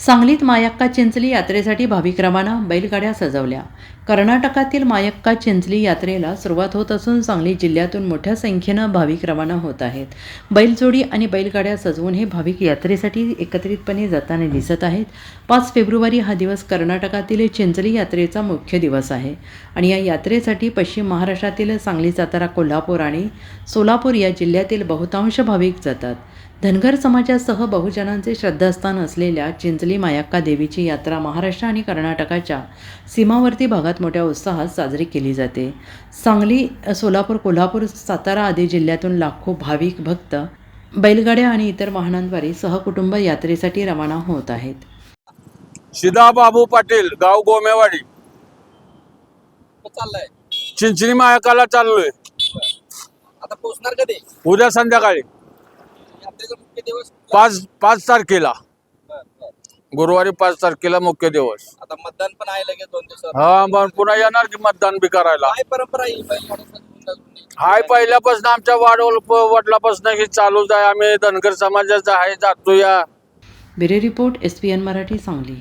सांगलीत मायक्का चिंचली यात्रेसाठी भाविक रवाना, बैलगाड्या सजवल्या. कर्नाटकातील मायक्का चिंचली यात्रेला सुरुवात होत असून सांगली जिल्ह्यातून मोठ्या संख्येनं भाविक रवाना होत आहेत. बैलजोडी आणि बैलगाड्या सजवून हे भाविक यात्रेसाठी एकत्रितपणे जाताना दिसत आहेत. 5 फेब्रुवारी हा दिवस कर्नाटकातील चिंचली यात्रेचा मुख्य दिवस आहे आणि या यात्रेसाठी पश्चिम महाराष्ट्रातील सांगली, सातारा, कोल्हापूर आणि सोलापूर या जिल्ह्यातील बहुतांश भाविक जातात. धनगर समाजासह बहुजनांचे श्रद्धास्थान असलेल्या चिंचली मायक्का देवीची यात्रा महाराष्ट्र आणि कर्नाटकाच्या सीमावर्ती भागात मोठ्या उत्साहात साजरी केली जाते. सांगली, सोलापूर, कोल्हापूर, सातारा आदी जिल्ह्यातून लाखो भाविक भक्त बैलगाड्या आणि इतर वाहनांद्वारे सहकुटुंब यात्रेसाठी रवाना होत आहेत. शिदा बाबू पाटील, गाव गोमेवाडी. चाललाय चिंचणी मायकाला चाललोय. आता पोहोचणार कधी? उद्या संध्याकाळी यात्रेचा मुख्य दिवस 5 तारखेला, गुरुवारी 5 तारखेला मुख्य दिवस. आता मतदान पण आहे लगेच 2 दिवसात. हा, मग पुन्हा येणार की मतदान बी करायला. काय परंपरा आहे बैलगाडी सजवून सजवून? हाय, पहिल्यापासून आमच्या वडिलापासून हे चालूच आहे. आम्ही धनगर समाजाचा आहे, जातो या. Bureau report, SPN Marathi, Sangli.